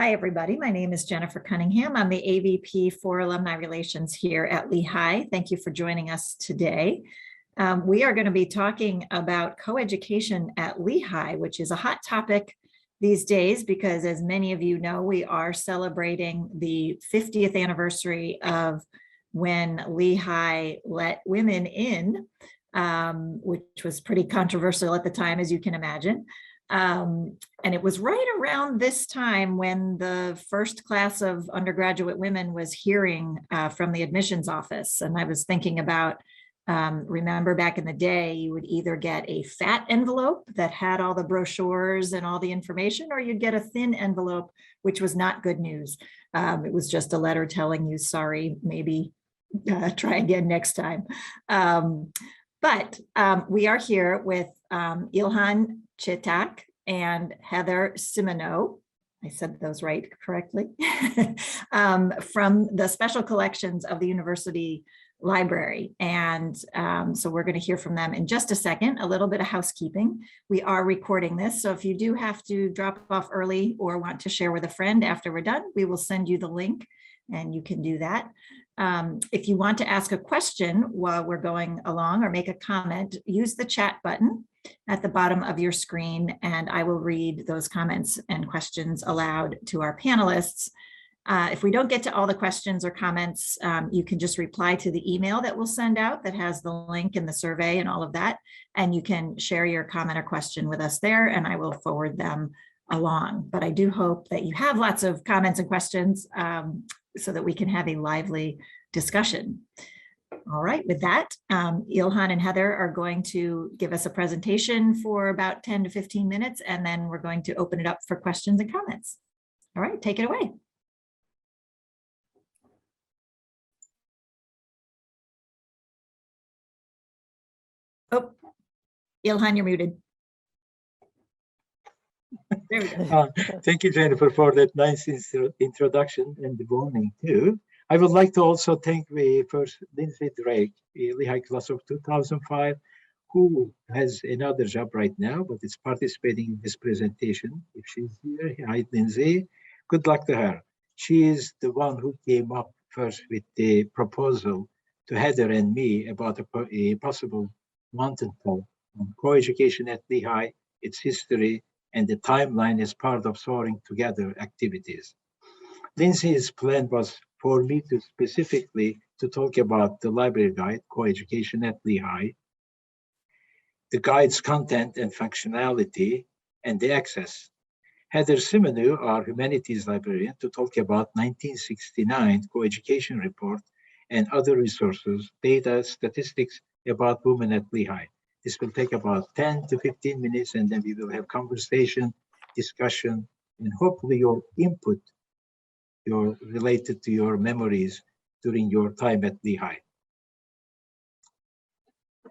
Hi, everybody. My name is Jennifer Cunningham. I'm the AVP for Alumni Relations here at Lehigh. Thank you for joining us today. We are going to be talking about coeducation at Lehigh, which is a hot topic these days because, as many of you know, we are celebrating the 50th anniversary of when Lehigh let women in, which was pretty controversial at the time, as you can imagine. And it was right around this time when the first class of undergraduate women was hearing from the admissions office. And I was thinking about, remember back in the day, you would either get a fat envelope that had all the brochures and all the information, or you'd get a thin envelope, which was not good news. It was just a letter telling you, sorry, maybe try again next time. But we are here with Ilhan Citak and Heather Simoneau, I said those right correctly, from the special collections of the University Library. And so we're going to hear from them in just a second. A little bit of housekeeping. We are recording this, so if you do have to drop off early or want to share with a friend after we're done, we will send you the link and you can do that. If you want to ask a question while we're going along or make a comment, use the chat button at the bottom of your screen, and I will read those comments and questions aloud to our panelists. If we don't get to all the questions or comments, you can just reply to the email that we'll send out that has the link and the survey and all of that, and you can share your comment or question with us there, and I will forward them along. But I do hope that you have lots of comments and questions so that we can have a lively discussion. All right, with that, Ilhan and Heather are going to give us a presentation for about 10 to 15 minutes, and then we're going to open it up for questions and comments. All right, take it away. Oh, Ilhan, you're muted. There we go. Thank you, Jennifer, for that nice introduction and the warning too. I would like to also thank first Lindsay Drake, a Lehigh class of 2005, who has another job right now, but is participating in this presentation. If she's here, hi, Lindsay. Good luck to her. She is the one who came up first with the proposal to Heather and me about a possible mountain talk on coeducation at Lehigh, its history, and the timeline as part of Soaring Together activities. Lindsay's plan was for me to specifically talk about the library guide, Coeducation at Lehigh, the guide's content and functionality, and the access. Heather Simoneau, our humanities librarian, to talk about 1969 Coeducation report and other resources, data, statistics about women at Lehigh. This will take about 10 to 15 minutes, and then we will have conversation, discussion, and hopefully your input related to your memories during your time at Lehigh.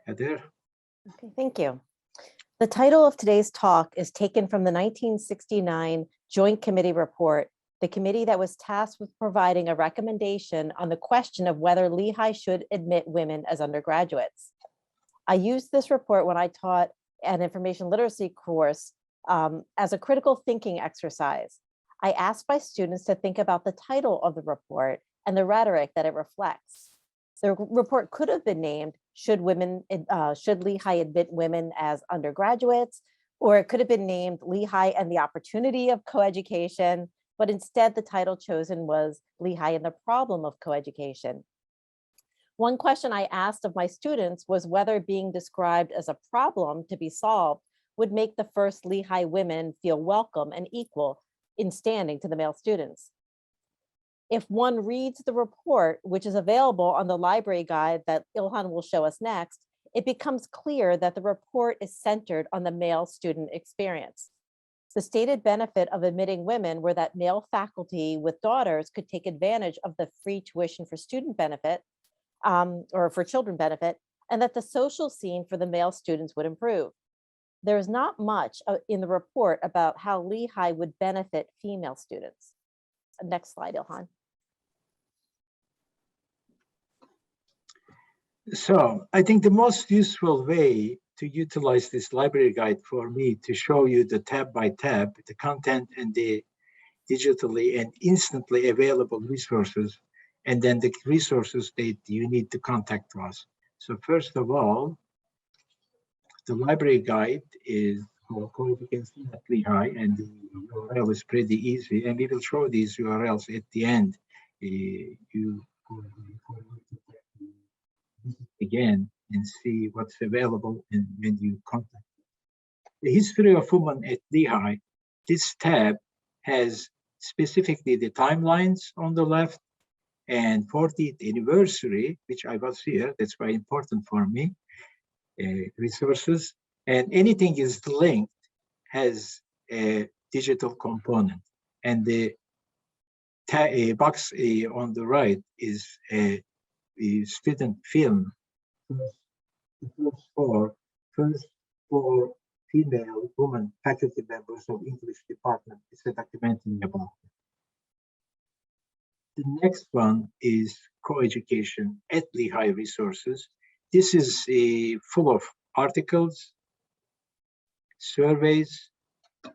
Heather? Okay, thank you. The title of today's talk is taken from the 1969 Joint Committee report, the committee that was tasked with providing a recommendation on the question of whether Lehigh should admit women as undergraduates. I used this report when I taught an information literacy course as a critical thinking exercise. I asked my students to think about the title of the report and the rhetoric that it reflects. The report could have been named, Should Lehigh Admit Women as Undergraduates? Or it could have been named Lehigh and the Opportunity of Coeducation, but instead the title chosen was Lehigh and the Problem of Coeducation. One question I asked of my students was whether being described as a problem to be solved would make the first Lehigh women feel welcome and equal in standing to the male students. If one reads the report, which is available on the library guide that Ilhan will show us next, it becomes clear that the report is centered on the male student experience. The stated benefit of admitting women were that male faculty with daughters could take advantage of the free tuition for student benefit, or for children benefit, and that the social scene for the male students would improve. There is not much in the report about how Lehigh would benefit female students. Next slide, Ilhan. So I think the most useful way to utilize this library guide for me to show you the tab by tab, the content and the digitally and instantly available resources, and then the resources that you need to contact us. So first of all, the library guide is for Coeducation at Lehigh, and the URL is pretty easy, and we will show these URLs at the end. You again and see what's available and when you contact. The history of women at Lehigh, this tab has specifically the timelines on the left and 40th anniversary, which I was here, that's very important for me, resources, and anything is linked has a digital component. And the box on the right is a student film. First for female women faculty members of English department. It's a documentary about it. The next one is Coeducation at Lehigh resources. This is full of articles, surveys,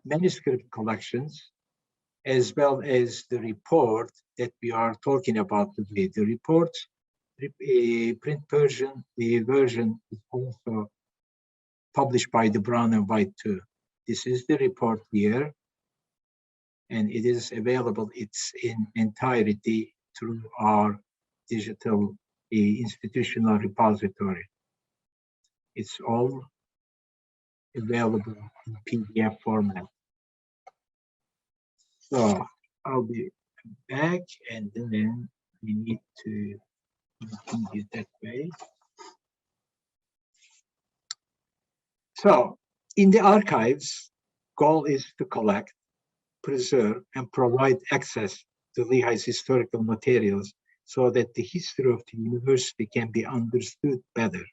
manuscript collections, as well as the report that we are talking about today. The report, print version, the version is also published by the Brown and White too. This is the report here, and it is available, it's in entirety through our digital institutional repository. It's all available in PDF format. So I'll be back, and then we need to continue that way. So in the archives, goal is to collect, preserve, and provide access to Lehigh's historical materials so that the history of the university can be understood better.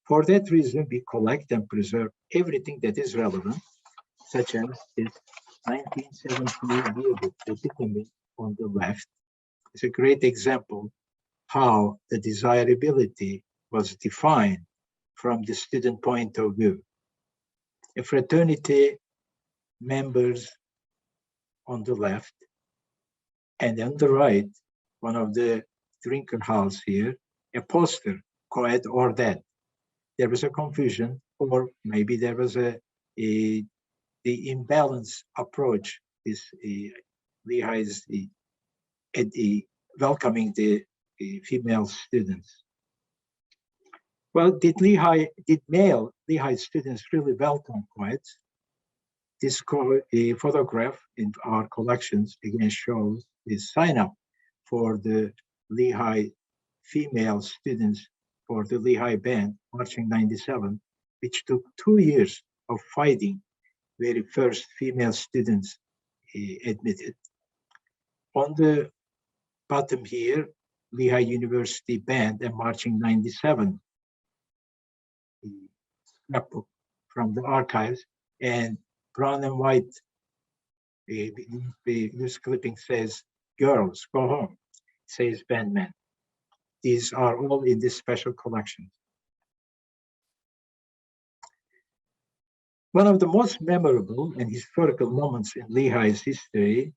For that reason, we collect and preserve everything that is relevant, such as this 1970 yearbook epitome on the left. It's a great example how the desirability was defined from the student point of view. A fraternity members on the left, and on the right, one of the drinker house here, a poster, co-ed or dead. There was a confusion, or maybe there was the imbalance approach is Lehigh's welcoming the female students. Well, did male Lehigh students really welcome co-eds? This photograph in our collections again shows the sign up for the Lehigh female students for the Lehigh band marching 97, which took 2 years of fighting very first female students admitted. On the bottom here, Lehigh University band and marching 97 scrapbook from the archives, and Brown and White this clipping says, "Girls, go home," says bandman. These are all in this special collection. One of the most memorable and historical moments in Lehigh's history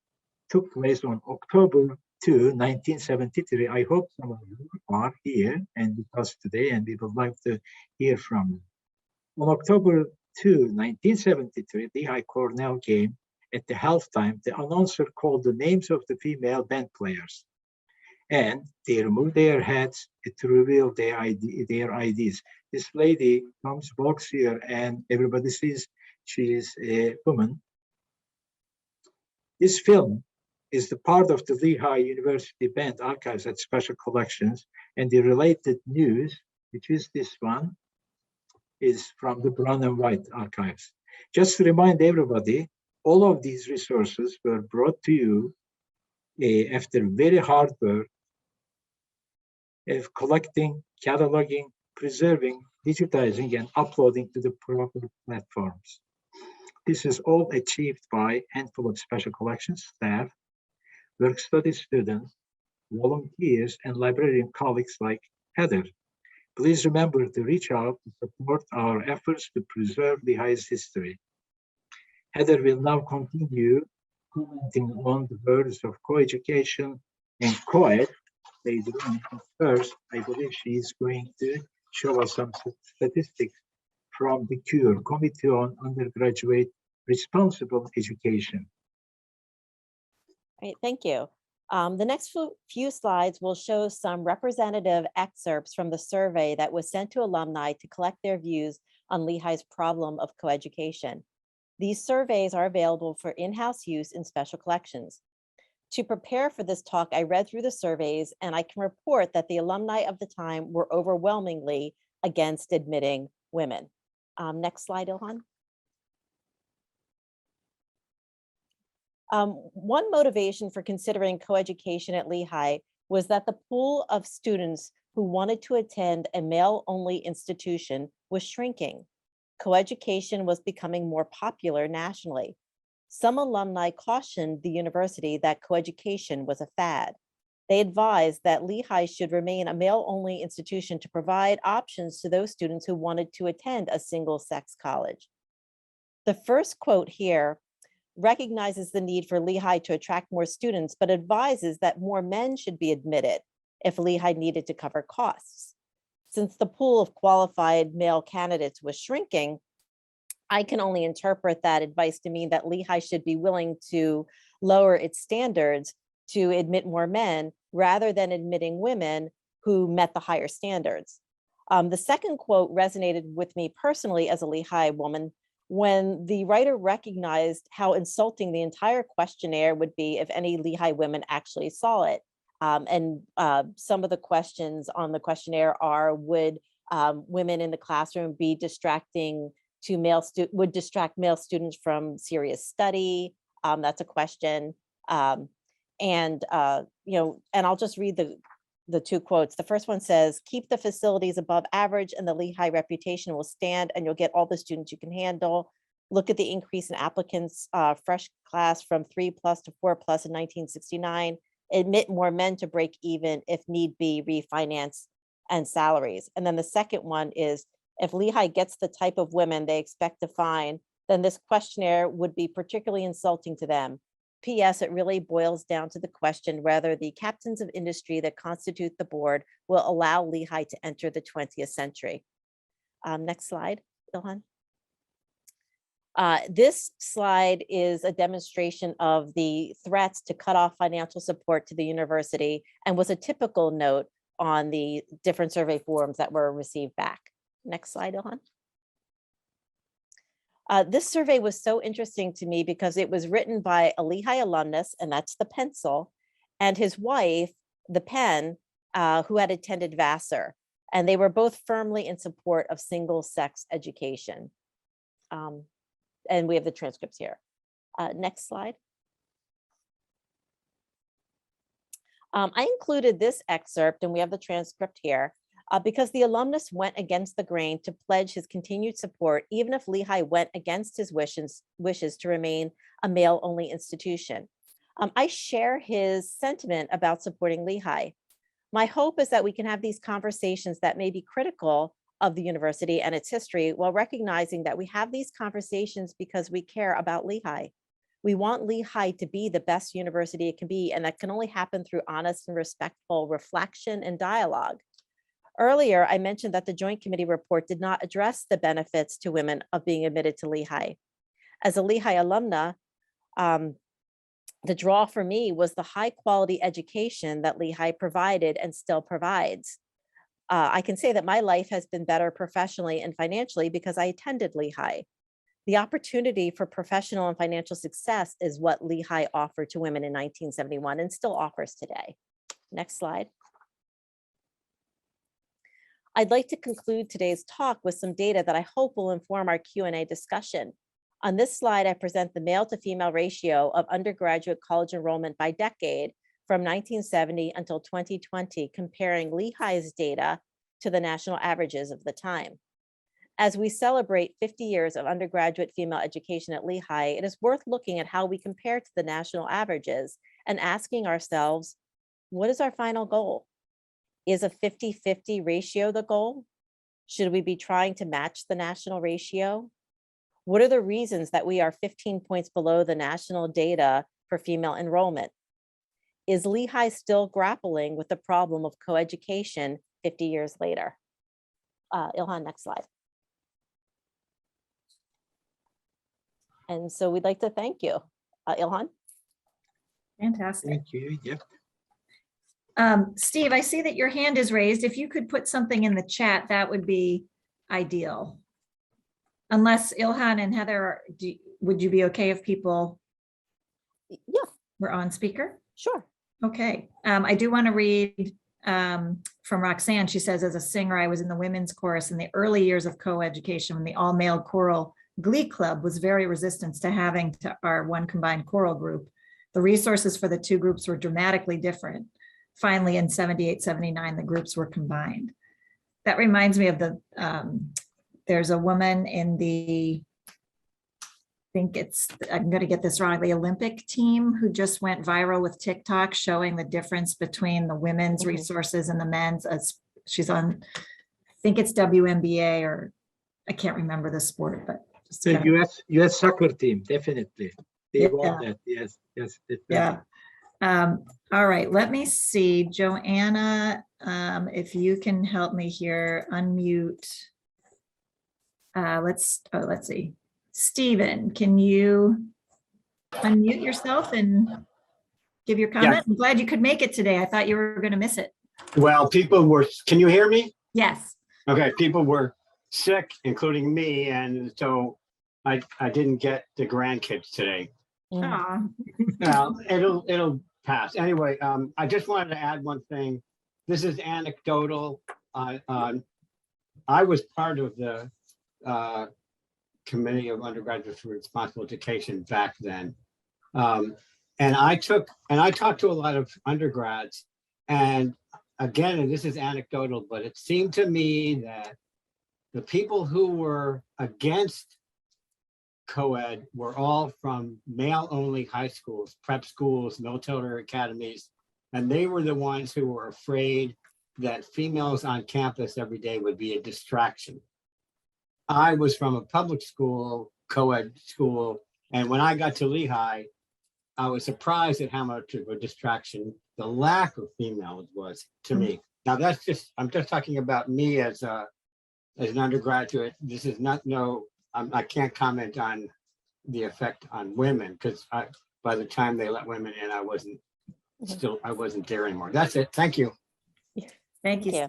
took place on October 2, 1973. I hope some of you are here and with us today, and we would like to hear from you. On October 2, 1973, Lehigh Cornell game, at the halftime, the announcer called the names of the female band players, and they removed their hats to reveal their IDs. This lady walks here, and everybody sees she is a woman. This film is the part of the Lehigh University Band archives at special collections, and the related news, which is this one, is from the Brown and White archives. Just to remind everybody, all of these resources were brought to you after very hard work of collecting, cataloging, preserving, digitizing, and uploading to the proper platforms. This is all achieved by a handful of special collections staff, work study students, volunteers, and librarian colleagues like Heather. Please remember to reach out to support our efforts to preserve Lehigh's history. Heather will now continue commenting on the words of coeducation and coed later on. First, I believe she is going to show us some statistics from the CURE, Committee on Undergraduate Responsible Education. Great, thank you. The next few slides will show some representative excerpts from the survey that was sent to alumni to collect their views on Lehigh's problem of coeducation. These surveys are available for in-house use in special collections. To prepare for this talk, I read through the surveys, and I can report that the alumni of the time were overwhelmingly against admitting women. Next slide, Ilhan. One motivation for considering coeducation at Lehigh was that the pool of students who wanted to attend a male-only institution was shrinking. Coeducation was becoming more popular nationally. Some alumni cautioned the university that coeducation was a fad. They advised that Lehigh should remain a male-only institution to provide options to those students who wanted to attend a single-sex college. The first quote here recognizes the need for Lehigh to attract more students, but advises that more men should be admitted if Lehigh needed to cover costs. Since the pool of qualified male candidates was shrinking, I can only interpret that advice to mean that Lehigh should be willing to lower its standards to admit more men rather than admitting women who met the higher standards. The second quote resonated with me personally as a Lehigh woman when the writer recognized how insulting the entire questionnaire would be if any Lehigh women actually saw it. Some of the questions on the questionnaire are, would women in the classroom be distracting to would distract male students from serious study? That's a question. And I'll just read the two quotes. The first one says, keep the facilities above average and the Lehigh reputation will stand and you'll get all the students you can handle. Look at the increase in applicants, fresh class from 3+ to 4+ in 1969. Admit more men to break even if need be, refinance and salaries. And then the second one is, if Lehigh gets the type of women they expect to find, then this questionnaire would be particularly insulting to them. P.S. It really boils down to the question whether the captains of industry that constitute the board will allow Lehigh to enter the 20th century. Next slide, Ilhan. This slide is a demonstration of the threats to cut off financial support to the university and was a typical note on the different survey forms that were received back. Next slide, Ilhan. This survey was so interesting to me because it was written by a Lehigh alumnus, and that's the pencil, and his wife, the pen, who had attended Vassar. And they were both firmly in support of single-sex education. And we have the transcripts here. Next slide. I included this excerpt, and we have the transcript here, because the alumnus went against the grain to pledge his continued support, even if Lehigh went against his wishes to remain a male-only institution. I share his sentiment about supporting Lehigh. My hope is that we can have these conversations that may be critical of the university and its history, while recognizing that we have these conversations because we care about Lehigh. We want Lehigh to be the best university it can be, and that can only happen through honest and respectful reflection and dialogue. Earlier, I mentioned that the Joint Committee report did not address the benefits to women of being admitted to Lehigh. As a Lehigh alumna, the draw for me was the high quality education that Lehigh provided and still provides. I can say that my life has been better professionally and financially because I attended Lehigh. The opportunity for professional and financial success is what Lehigh offered to women in 1971 and still offers today. Next slide. I'd like to conclude today's talk with some data that I hope will inform our Q&A discussion. On this slide, I present the male to female ratio of undergraduate college enrollment by decade from 1970 until 2020, comparing Lehigh's data to the national averages of the time. As we celebrate 50 years of undergraduate female education at Lehigh, it is worth looking at how we compare to the national averages and asking ourselves, what is our final goal? Is a 50-50 ratio the goal? Should we be trying to match the national ratio? What are the reasons that we are 15 points below the national data for female enrollment. Is Lehigh still grappling with the problem of coeducation 50 years later? Ilhan, next slide. And so we'd like to thank you. Ilhan? Fantastic. Thank you. Yep. Steve, I see that your hand is raised. If you could put something in the chat, that would be ideal. Unless Ilhan and Heather, would you be okay if people Yeah, were on speaker? sure. Okay. I do want to read from Roxanne. She says, as a singer, I was in the women's chorus in the early years of coeducation when the all-male choral glee club was very resistant to having our one combined choral group. The resources for the two groups were dramatically different. Finally, in 78, 79, the groups were combined. That reminds me of there's a woman in the, I'm going to get this wrong, the Olympic team who just went viral with TikTok showing the difference between the women's resources and the men's. She's on, I think it's WNBA, or I can't remember the sport, but just The US soccer team, definitely. They won Yeah. that. Yes, yes. yeah. All right, let me see, Joanna, if you can help me here, unmute. Let's see. Stephen, can you unmute yourself and give your comment? Yeah. I'm glad you could make it today. I thought you were going to miss it. Well, people were, can you hear me? Yes. Okay, people were sick, including me, and so I didn't get the grandkids today. Aw. Well, it'll pass. Anyway, I just wanted to add one thing. This is anecdotal. I was part of the committee of undergraduates for responsible education back then. And I talked to a lot of undergrads, and again, and this is anecdotal, but it seemed to me that the people who were against co-ed were all from male-only high schools, prep schools, military academies, and they were the ones who were afraid that females on campus every day would be a distraction. I was from a public school, co-ed school, and when I got to Lehigh, I was surprised at how much of a distraction the lack of females was to me. Now that's just, I'm just talking about me as an undergraduate. This is not, I can't comment on the effect on women, because by the time they let women in, I wasn't there anymore. That's it. Thank you. Thank you. Yeah.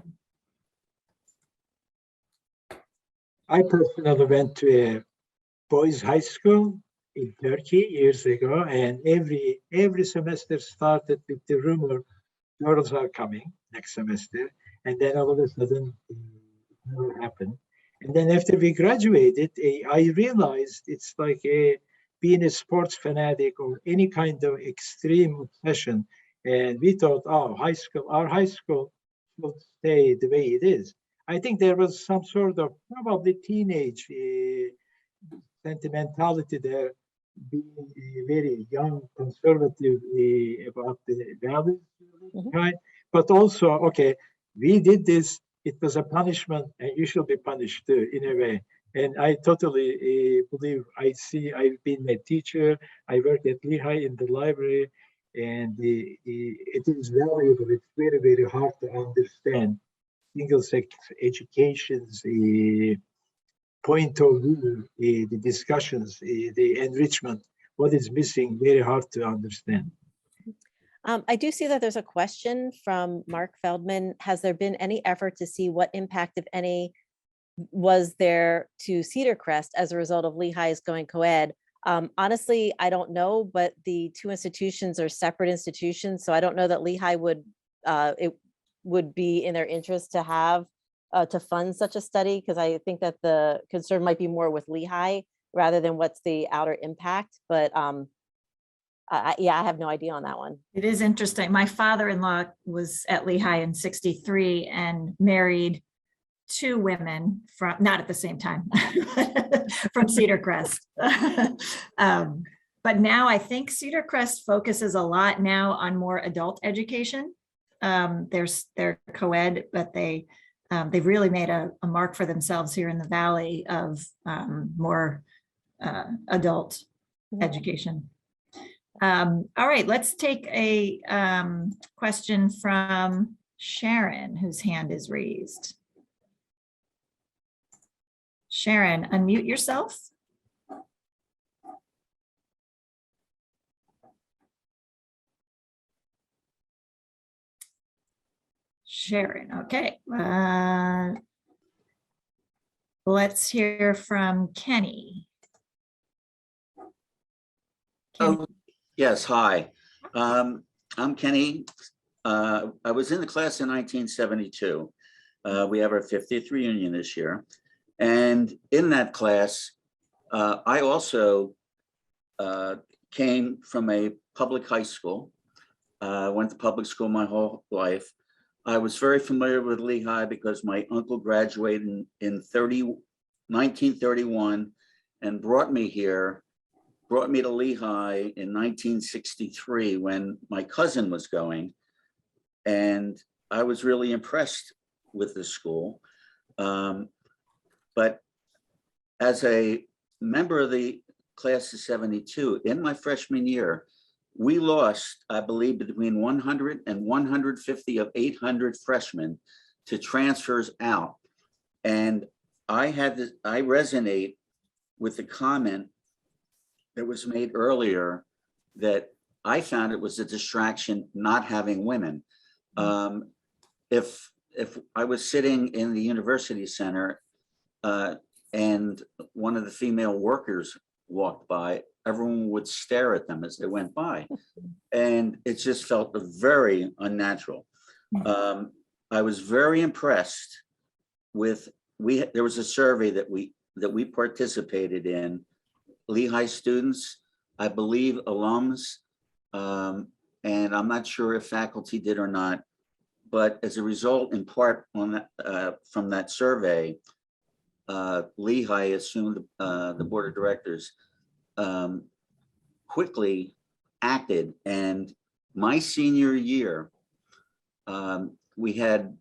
I personally went to a boys' high school in Turkey years ago, and every semester started with the rumor girls are coming next semester, and then all of a sudden it never happened. And then after we graduated, I realized it's like being a sports fanatic or any kind of extreme obsession. And we thought, oh, our high school will stay the way it is. I think there was some sort of probably teenage sentimentality there, being very young, conservative about the values, right? But also, okay, we did this. It was a punishment, and you should be punished too, in a way. And I totally believe. I've been a teacher. I work at Lehigh in the library, and it is valuable. It's very, very hard to understand single-sex education's point of view, the discussions, the enrichment. What is missing? Very hard to understand. I do see that there's a question from Mark Feldman. Has there been any effort to see what impact, if any, was there to Cedar Crest as a result of Lehigh's going co-ed? Honestly, I don't know, but the two institutions are separate institutions. So I don't know that Lehigh it would be in their interest to have to fund such a study, because I think that the concern might be more with Lehigh rather than what's the outer impact. But yeah, I have no idea on that one. It is interesting. My father-in-law was at Lehigh in '63 and married two women from, not at the same time, from Cedar Crest. But now I think Cedar Crest focuses a lot now on more adult education. They're co-ed, but they've really made a mark for themselves here in the Valley of more adult education. All right, let's take a question from Sharon, whose hand is raised. Sharon, unmute yourself. Sharon, okay. Let's hear from Kenny. Kenny. Oh, yes, hi. I'm Kenny. I was in the class in 1972. We have our 50th reunion this year. And in that class, I also came from a public high school. Went to public school my whole life. I was very familiar with Lehigh because my uncle graduated in 1931 and brought me here. Brought me to Lehigh in 1963 when my cousin was going. And I was really impressed with the school. But as a member of the class of 72, in my freshman year, we lost, I believe, between 100 and 150 of 800 freshmen to transfers out. And I resonate with the comment that was made earlier that I found it was a distraction not having women. If I was sitting in the university center and one of the female workers walked by, everyone would stare at them as they went by. And it just felt very unnatural. I was very impressed with, there was a survey that we participated in, Lehigh students, I believe alums, and I'm not sure if faculty did or not, but as a result, in part on that, from that survey, Lehigh assumed the board of directors quickly acted, and my senior year, we had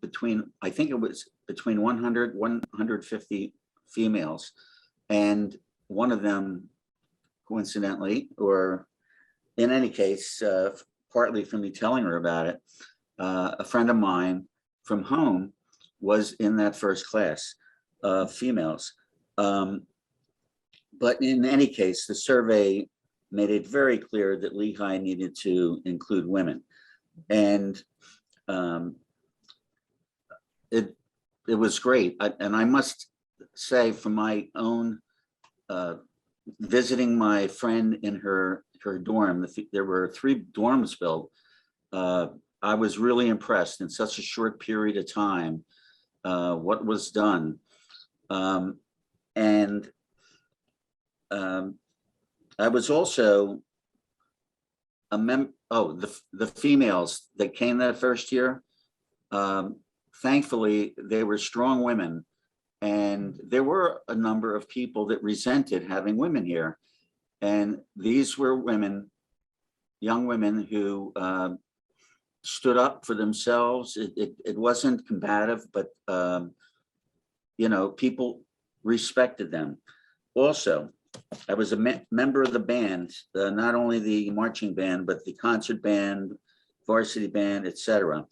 I think it was between 100, 150 females, and one of them, coincidentally, or in any case, partly from me telling her about it, a friend of mine from home was in that first class of females. But in any case, the survey made it very clear that Lehigh needed to include women. And it was great. And I must say, from my own visiting my friend in her dorm, there were 3 dorms built. I was really impressed in such a short period of time, what was done. And I was also a the females that came that first year, thankfully, they were strong women. And there were a number of people that resented having women here. And these were women, young women who stood up for themselves. It wasn't combative, but you know, people respected them. Also, I was a member of the band, not only the marching band, but the concert band, varsity band, etc.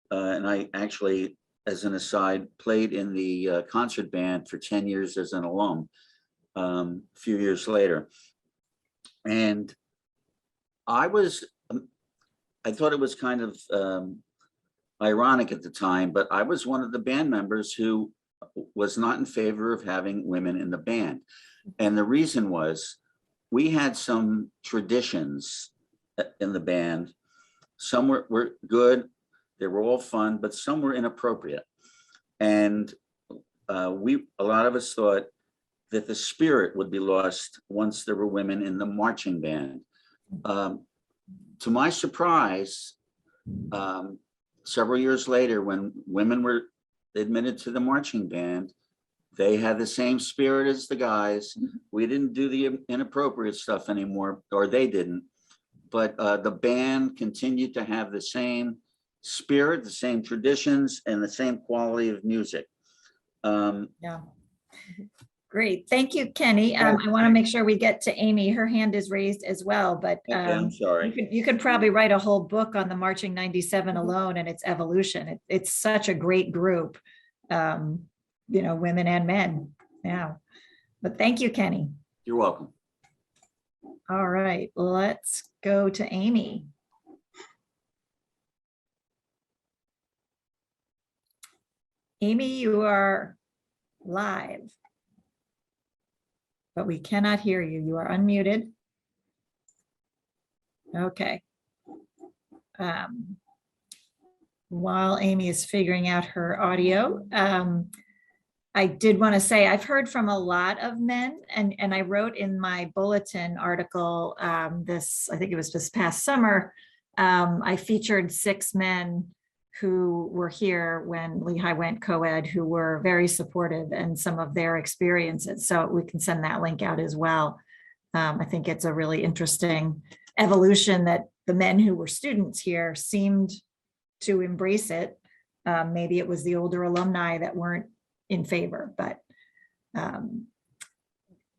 And I actually, as an aside, played in the concert band for 10 years as an alum, a few years later. And I thought it was kind of ironic at the time, but I was one of the band members who was not in favor of having women in the band. And the reason was, we had some traditions in the band. Some were good, they were all fun, but some were inappropriate. And a lot of us thought that the spirit would be lost once there were women in the marching band. To my surprise, several years later, when women were admitted to the marching band, they had the same spirit as the guys. We didn't do the inappropriate stuff anymore, or they didn't. But the band continued to have the same spirit, the same traditions, and the same quality of music. Yeah. Great. Thank you, Kenny. I want to make sure we get to Amy. Her hand is raised as well, but Okay, I'm sorry. you could probably write a whole book on the Marching 97 alone and its evolution. It's such a great group, women and men. Yeah. But thank you, Kenny. You're welcome. All right, let's go to Amy. Amy, you are live, but we cannot hear you. You are unmuted. Okay. While Amy is figuring out her audio, I did want to say I've heard from a lot of men, and I wrote in my bulletin article I think it was this past summer, I featured 6 men who were here when Lehigh went co-ed, who were very supportive and some of their experiences. So we can send that link out as well. I think it's a really interesting evolution that the men who were students here seemed to embrace it. Maybe it was the older alumni that weren't in favor, but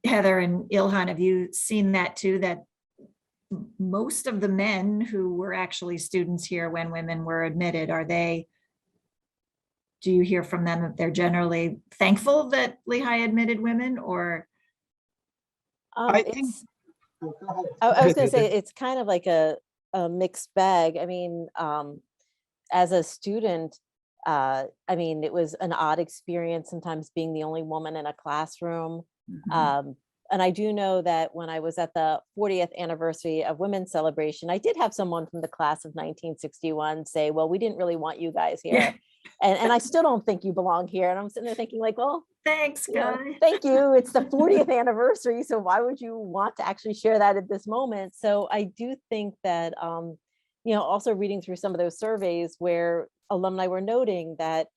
Heather and Ilhan, have you seen that too, that most of the men who were actually students here when women were admitted, do you hear from them that they're generally thankful that Lehigh admitted women, or? I think. I was going to say, it's kind of like a mixed bag. I mean, as a student, I mean, it was an odd experience sometimes being the only woman in a classroom. And I do know that when I was at the 40th anniversary of Women's Celebration, I did have someone from the class of 1961 say, well, we didn't really want you guys here. And I still don't think you belong here. And I'm sitting there thinking like, well, thanks, guys. Thank you. It's the 40th anniversary. So why would you want to actually share that at this moment? So I do think that, also reading through some of those surveys where alumni were noting that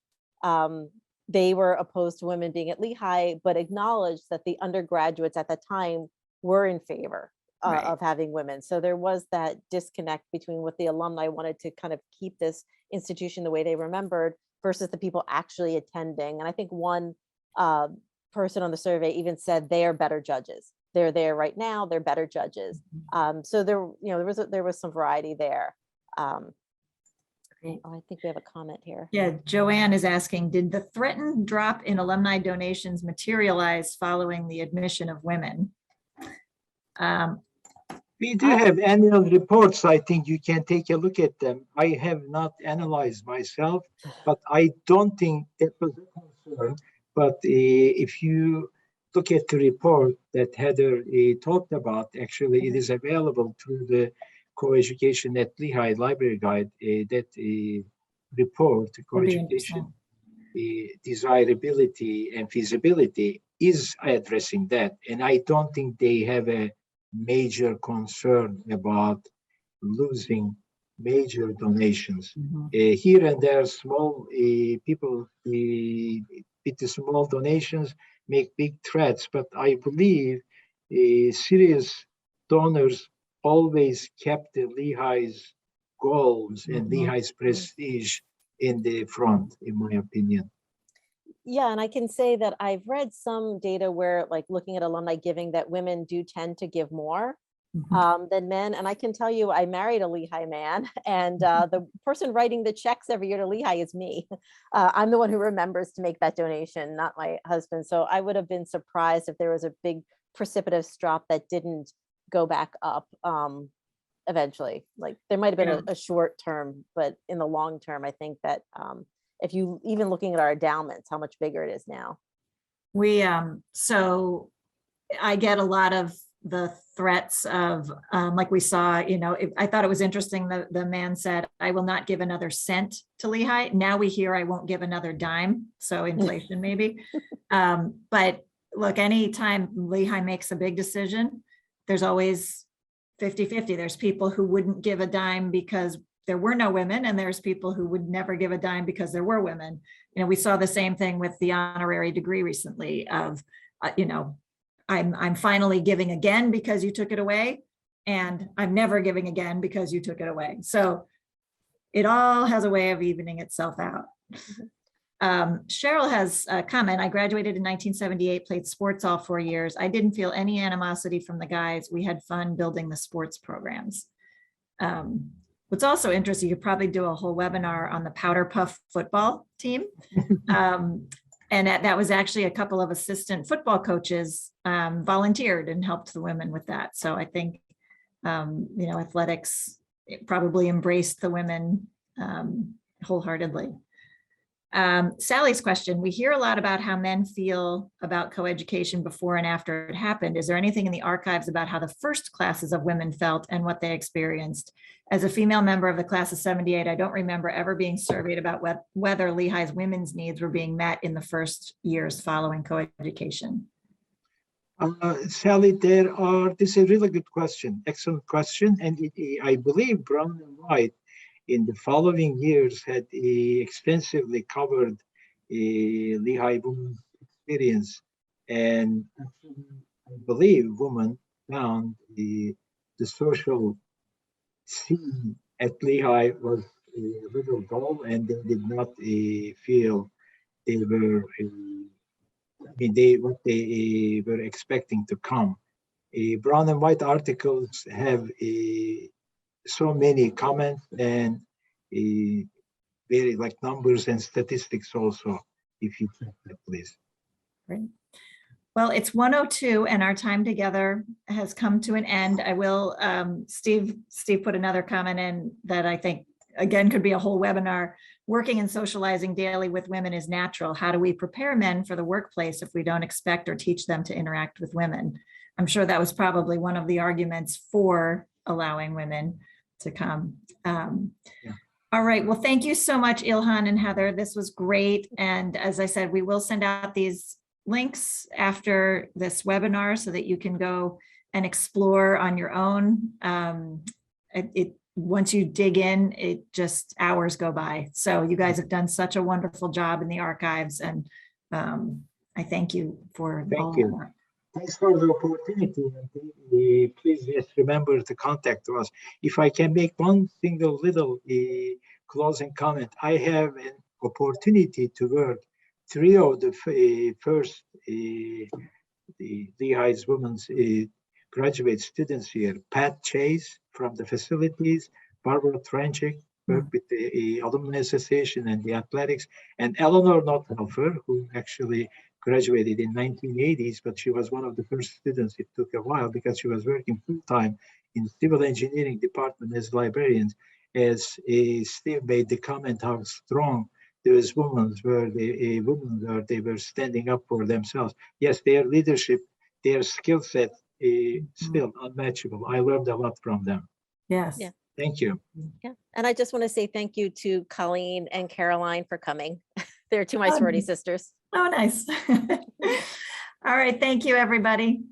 they were opposed to women being at Lehigh, but acknowledged that the undergraduates at the time were in favor of having women. So there was that disconnect between what the alumni wanted to kind of keep this institution the way they remembered versus the people actually attending. And I think one person on the survey even said they are better judges. They're there right now. They're better judges. So there was some variety there. I think we have a comment here. Yeah, Joanne is asking, did the threatened drop in alumni donations materialize following the admission of women? We do have annual reports. I think you can take a look at them. I have not analyzed myself, but I don't think that was a concern. But if you look at the report that Heather talked about, actually it is available through the Coeducation at Lehigh Library Guide. That report, Coeducation, desirability and feasibility, is addressing that. And I don't think they have a major concern about losing major donations. Here and there, small people with the small donations make big threats, but I believe serious donors always kept the Lehigh's goals and Lehigh's prestige in the front, in my opinion. Yeah, and I can say that I've read some data where, like, looking at alumni giving, that women do tend to give more than men. And I can tell you, I married a Lehigh man, and the person writing the checks every year to Lehigh is me. I'm the one who remembers to make that donation, not my husband. So I would have been surprised if there was a big precipitous drop that didn't go back up eventually. Like, there might have been a short term, but in the long term, I think that if you even looking at our endowments, how much bigger it is now. So I get a lot of the threats of, like we saw, I thought it was interesting that the man said, I will not give another cent to Lehigh. Now we hear I won't give another dime. So inflation maybe. But look, anytime Lehigh makes a big decision, there's always 50-50. There's people who wouldn't give a dime because there were no women, and there's people who would never give a dime because there were women. We saw the same thing with the honorary degree recently of, I'm finally giving again because you took it away, and I'm never giving again because you took it away. So it all has a way of evening itself out. Cheryl has a comment. I graduated in 1978, played sports all 4 years. I didn't feel any animosity from the guys. We had fun building the sports programs. What's also interesting, you could probably do a whole webinar on the Powder Puff football team. And that was actually a couple of assistant football coaches volunteered and helped the women with that. So I think, athletics probably embraced the women wholeheartedly. Sally's question, we hear a lot about how men feel about coeducation before and after it happened. Is there anything in the archives about how the first classes of women felt and what they experienced? As a female member of the class of 78, I don't remember ever being surveyed about whether Lehigh's women's needs were being met in the first years following coeducation. Sally, this is a really good question, excellent question. And I believe Brown and White in the following years had extensively covered Lehigh women's experience. And I believe women found the social scene at Lehigh was a little dull, and they did not feel they were, what they were expecting to come. Brown and White articles have so many comments and very like numbers and statistics also, if you check that, please. Great. Well, it's 1:02 and our time together has come to an end. I will, Steve put another comment in that I think, again, could be a whole webinar. Working and socializing daily with women is natural. How do we prepare men for the workplace if we don't expect or teach them to interact with women? I'm sure that was probably one of the arguments for allowing women to come. All right, well, thank you so much, Ilhan and Heather. This was great. And as I said, we will send out these links after this webinar so that you can go and explore on your own. Once you dig in, it just hours go by. So you guys have done such a wonderful job in the archives, and I thank you for all of that. Thanks for the opportunity. Please just remember to contact us. If I can make one single little closing comment, I have an opportunity to work 3 of the first Lehigh's women's graduate students here. Pat Chase from the facilities, Barbara Tranchik, worked with the Alumni Association and the athletics, and Eleanor Nothelfer, who actually graduated in 1980s, but she was one of the first students. It took a while because she was working full-time in civil engineering department as librarians. As Steve made the comment how strong those women were, they were standing up for themselves. Yes, their leadership, their skill set still unmatchable. I learned a lot from them. Yes. Yeah. Thank you. Yeah. And I just want to say thank you to Colleen and Caroline for coming. They're two of my sorority sisters. Oh, nice. All right. Thank you, everybody.